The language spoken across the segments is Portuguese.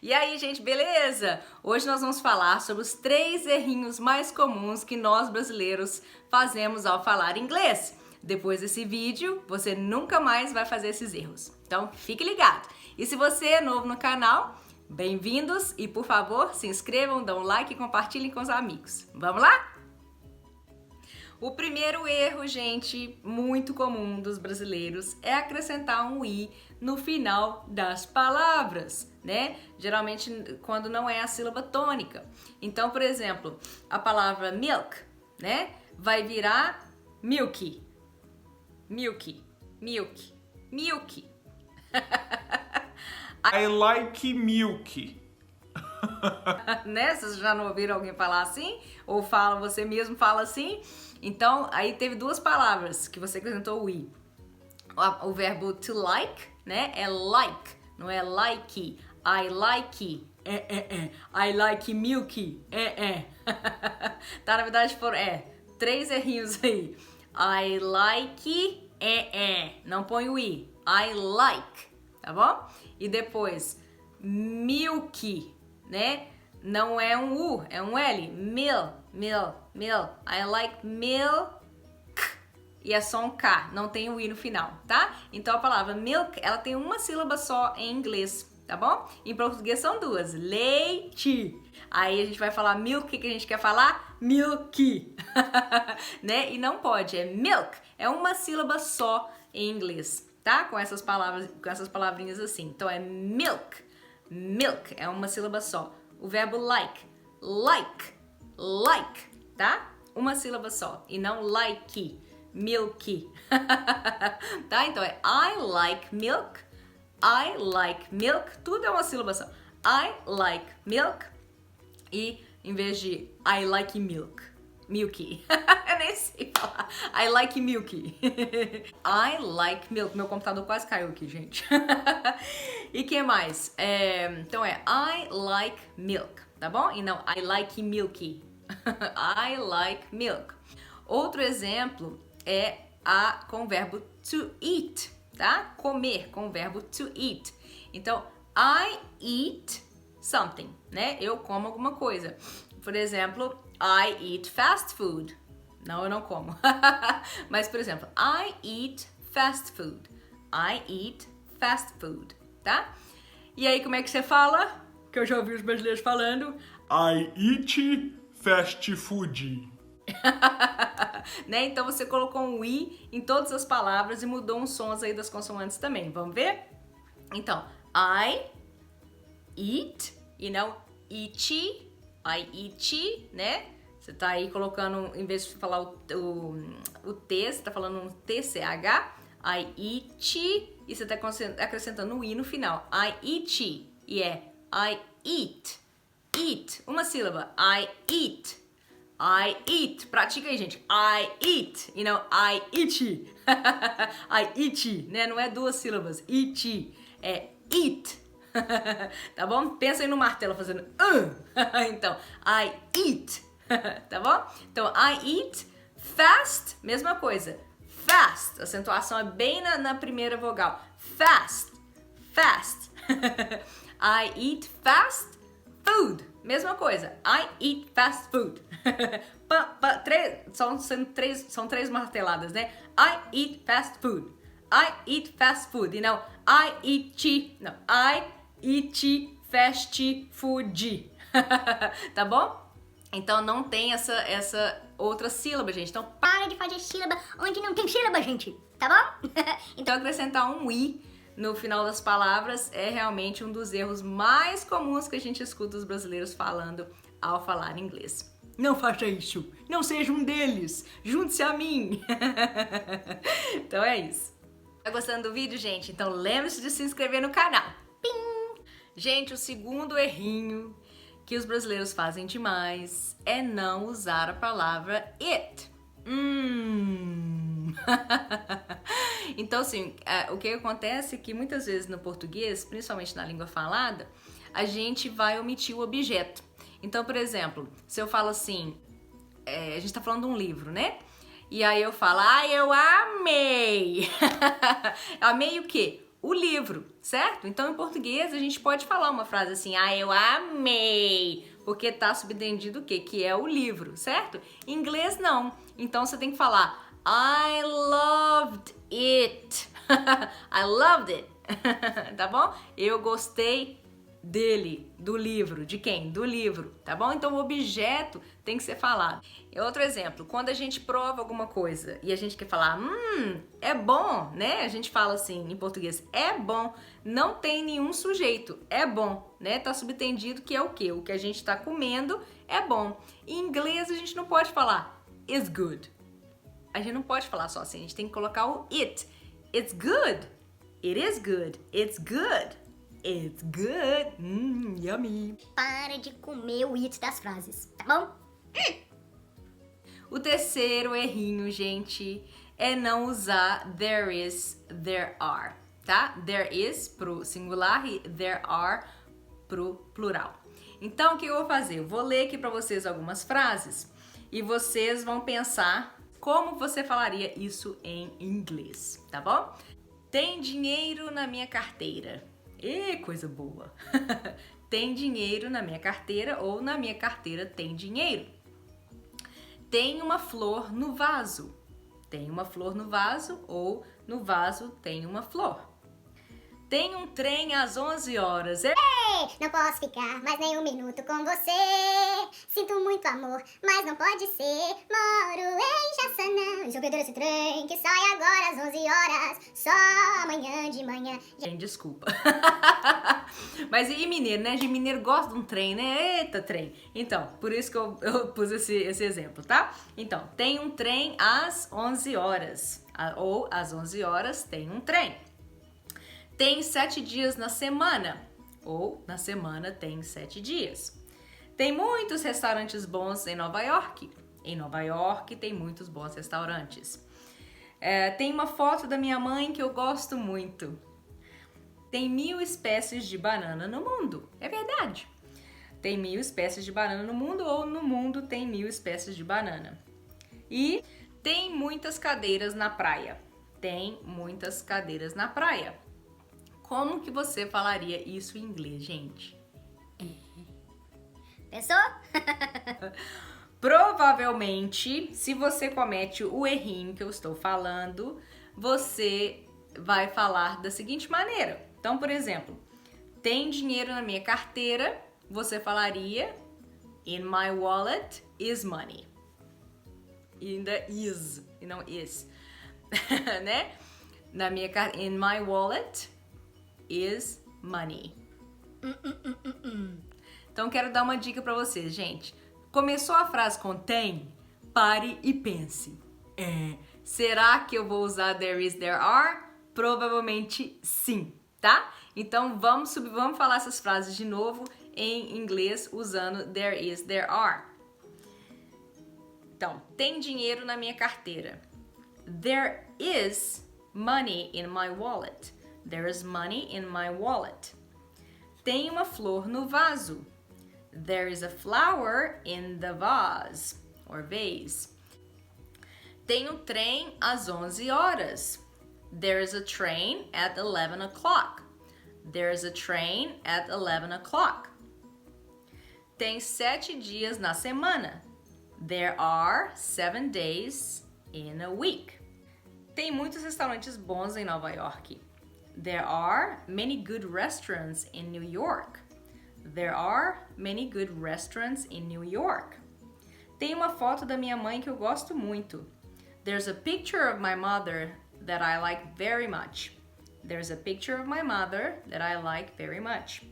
E aí, gente, beleza? Hoje nós vamos falar sobre os 3 errinhos mais comuns que nós brasileiros fazemos ao falar inglês. Depois desse vídeo, você nunca mais vai fazer esses erros. Então, fique ligado. E se você é novo no canal, bem-vindos e, por favor, se inscrevam, dão um like e compartilhem com os amigos. Vamos lá? O primeiro erro, gente, muito comum dos brasileiros é acrescentar um i no final das palavras, né? Geralmente quando não é a sílaba tônica. Então, por exemplo, a palavra milk, né? Vai virar milky, milky, milk, milky. I like milk. Né? Vocês já não ouviram alguém falar assim? Ou fala, você mesmo fala assim? Então, aí teve 2 palavras que você acrescentou o i. O verbo to like, né? É like, não é like. I like, I like milky, Tá, na verdade foram, 3 errinhos aí. I like, não põe o i. I like, tá bom? E depois, milky, né? Não é um U, é um L. Milk. I like milk. E é só um K, não tem o I no final, tá? Então a palavra milk, ela tem uma sílaba só em inglês, tá bom? Em português são 2. Leite. Aí a gente vai falar milk, o que a gente quer falar? Milky. Né? E não pode, é milk. É uma sílaba só em inglês, tá? Com essas palavras, com essas palavrinhas assim. Então é milk. Milk é uma sílaba só. O verbo like, tá? Uma sílaba só e não like, milky. Tá? Então é I like milk, tudo é uma sílaba só. I like milk e em vez de I like milky. Eu nem sei falar. I like milky. I like milk. Meu computador quase caiu aqui, gente. E que mais? Então é I like milk, tá bom? E não I like milky. I like milk. Outro exemplo é com o verbo to eat, tá? Comer, com o verbo to eat. Então, I eat something, né? Eu como alguma coisa. Por exemplo, I eat fast food. Não, eu não como. Mas, por exemplo, I eat fast food. I eat fast food, tá? E aí, como é que você fala? Que eu já ouvi os brasileiros falando. I eat fast food. Né? Então, você colocou um i em todas as palavras e mudou uns sons aí das consoantes também. Vamos ver? Então, I eat e não itchy. I eat, né? Você tá aí colocando, em vez de falar o T, você tá falando um TCH. I eat e você tá acrescentando um i no final. I eat e é I eat. Eat, uma sílaba. I eat. I eat. Pratica aí, gente. I eat e não I eat. I eat, né? Não é 2 sílabas. Eat. É eat. Tá bom? Pensa aí no martelo fazendo Então, I eat. Tá bom? Então, I eat fast, mesma coisa. Fast. A acentuação é bem na primeira vogal. Fast. Fast. I eat fast food. Mesma coisa. I eat fast food. São 3 marteladas, né? I eat fast food. I eat fast food. E não I eat. Não. I eat fast food. Tá bom? Então não tem essa outra sílaba, gente. Então para de fazer sílaba onde não tem sílaba, gente. Tá bom? Então acrescentar um i no final das palavras é realmente um dos erros mais comuns que a gente escuta os brasileiros falando ao falar inglês. Não faça isso, não seja um deles, junte-se a mim. Então é isso. Tá gostando do vídeo, gente? Então lembre-se de se inscrever no canal. Pim! Gente, o segundo errinho que os brasileiros fazem demais é não usar a palavra it. Então, assim, o que acontece é que muitas vezes no português, principalmente na língua falada, a gente vai omitir o objeto. Então, por exemplo, se eu falo assim, a gente tá falando de um livro, né? E aí eu falo, eu amei. Amei o quê? o livro, certo? Então, em português, a gente pode falar uma frase assim, eu amei, porque tá subentendido o quê? Que é o livro, certo? Em inglês, não. Então, você tem que falar, I loved it. I loved it. Tá bom? Eu gostei dele, do livro. De quem? Do livro, tá bom? Então o objeto tem que ser falado. Outro exemplo, quando a gente prova alguma coisa e a gente quer falar, é bom, né? A gente fala assim em português, é bom. Não tem nenhum sujeito, é bom, né? Tá subtendido que é o quê? O que a gente tá comendo é bom. Em inglês a gente não pode falar is good. A gente não pode falar só assim, a gente tem que colocar o it. It's good. It is good. It's good. It's good. Yummy. Para de comer o it das frases, tá bom? O terceiro errinho, gente, é não usar there is, there are, tá? There is pro singular e there are pro plural. Então, o que eu vou fazer? Eu vou ler aqui pra vocês algumas frases e vocês vão pensar como você falaria isso em inglês, tá bom? Tem dinheiro na minha carteira. Coisa boa! Tem dinheiro na minha carteira ou na minha carteira tem dinheiro. Tem uma flor no vaso. Tem uma flor no vaso ou no vaso tem uma flor. Tem um trem às 11 horas. Ei, não posso ficar mais nem um minuto com você. Sinto muito amor, mas não pode ser. Moro em Jaçanã, já perderam esse trem que sai agora às 11 horas. Só amanhã de manhã. Gente, desculpa. Mas e mineiro, né? De mineiro gosta de um trem, né? Eita, trem. Então, por isso que eu pus esse exemplo, tá? Então, tem um trem às 11 horas. Ou às 11 horas tem um trem. Tem 7 dias na semana, ou na semana tem 7 dias. Tem muitos restaurantes bons em Nova York. Em Nova York tem muitos bons restaurantes. Tem uma foto da minha mãe que eu gosto muito. Tem 1000 espécies de banana no mundo. É verdade. Tem 1000 espécies de banana no mundo, ou no mundo tem 1000 espécies de banana. E tem muitas cadeiras na praia. Tem muitas cadeiras na praia. Como que você falaria isso em inglês, gente? Pensou? Provavelmente, se você comete o errinho que eu estou falando, você vai falar da seguinte maneira. Então, por exemplo, tem dinheiro na minha carteira, você falaria in my wallet is money. Ainda is, e não is. Né? Na minha in my wallet is money. Então quero dar uma dica pra vocês, gente. Começou a frase com tem, pare e pense. Será que eu vou usar there is, there are? Provavelmente sim, tá? Então vamos falar essas frases de novo em inglês usando there is, there are. Então, tem dinheiro na minha carteira. There is money in my wallet. There is money in my wallet. Tem uma flor no vaso. There is a flower in the vase, or vase. Tem um trem às 11 horas. There is a train at 11 o'clock. There is a train at 11 o'clock. Tem 7 dias na semana. There are 7 days in a week. Tem muitos restaurantes bons em Nova York. There are many good restaurants in New York. There are many good restaurants in New York. Tem uma foto da minha mãe que eu gosto muito. There's a picture of my mother that I like very much. There's a picture of my mother that I like very much.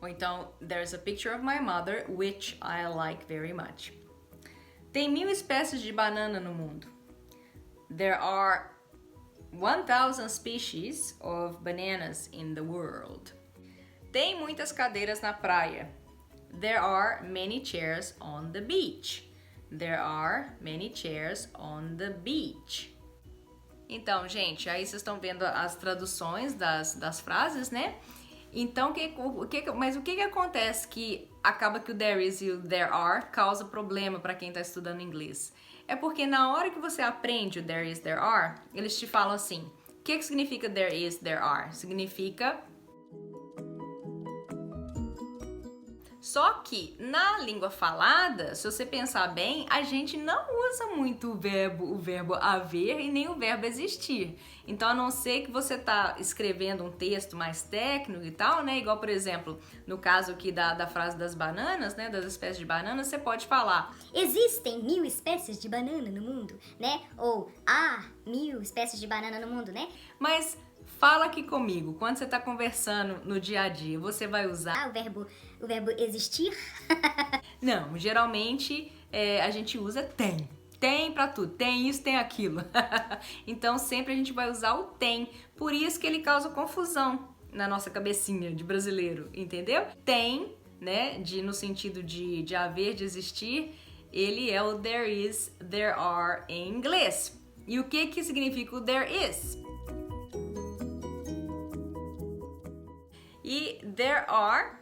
Ou então, there's a picture of my mother which I like very much. Tem 1000 espécies de banana no mundo. There are 1000 species of bananas in the world. Tem muitas cadeiras na praia. There are many chairs on the beach. There are many chairs on the beach. Então, gente, aí vocês estão vendo as traduções das frases, né? Então, mas o que acontece que acaba que o there is e o there are causa problema para quem está estudando inglês? É porque na hora que você aprende o there is, there are, eles te falam assim, que significa there is, there are? Significa... Só que na língua falada, se você pensar bem, a gente não usa muito o verbo haver e nem o verbo existir. Então, a não ser que você tá escrevendo um texto mais técnico e tal, né? Igual, por exemplo, no caso aqui da frase das bananas, né? Das espécies de bananas, você pode falar: existem 1000 espécies de banana no mundo, né? Ou há 1000 espécies de banana no mundo, né? Mas fala aqui comigo, quando você tá conversando no dia a dia, você vai usar o verbo existir? Não, geralmente a gente usa tem. Tem pra tudo, tem isso, tem aquilo. Então sempre a gente vai usar o tem. Por isso que ele causa confusão na nossa cabecinha de brasileiro, entendeu? Tem, né, no sentido de haver, de existir, ele é o there is, there are em inglês. E o que significa o there is? E there are...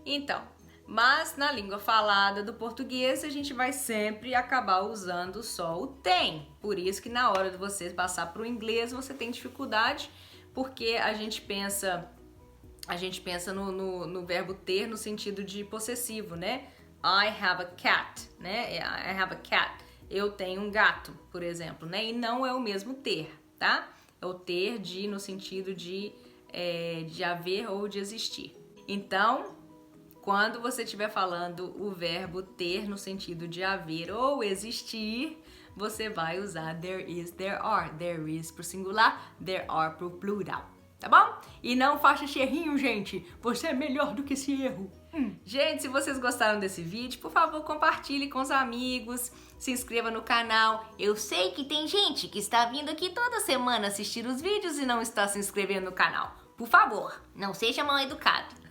Então, mas na língua falada do português a gente vai sempre acabar usando só o tem. Por isso que na hora de você passar para o inglês você tem dificuldade, porque a gente pensa no verbo ter no sentido de possessivo, né? I have a cat, né? I have a cat. Eu tenho um gato, por exemplo, né? E não é o mesmo ter, tá? É o ter no sentido de haver ou de existir. Então, quando você estiver falando o verbo ter no sentido de haver ou existir, você vai usar there is, there are. There is pro singular, there are pro plural. Tá bom? E não faça esse errinho, gente. Você é melhor do que esse erro. Gente, se vocês gostaram desse vídeo, por favor, compartilhe com os amigos, se inscreva no canal. Eu sei que tem gente que está vindo aqui toda semana assistir os vídeos e não está se inscrevendo no canal. Por favor, não seja mal educado.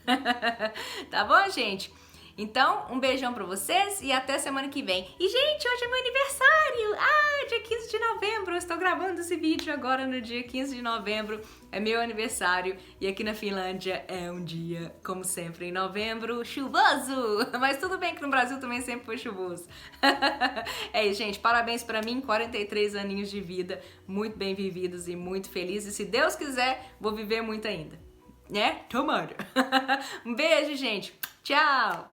Tá bom, gente? Então, um beijão pra vocês e até semana que vem. E, gente, hoje é meu aniversário! Ah, dia 15 de novembro. Eu estou gravando esse vídeo agora no dia 15 de novembro. É meu aniversário. E aqui na Finlândia é um dia, como sempre, em novembro, chuvoso! Mas tudo bem que no Brasil também sempre foi chuvoso. É isso, gente. Parabéns pra mim. 43 aninhos de vida. Muito bem vividos e muito felizes. E se Deus quiser, vou viver muito ainda. Né? Tomara! Um beijo, gente! Tchau!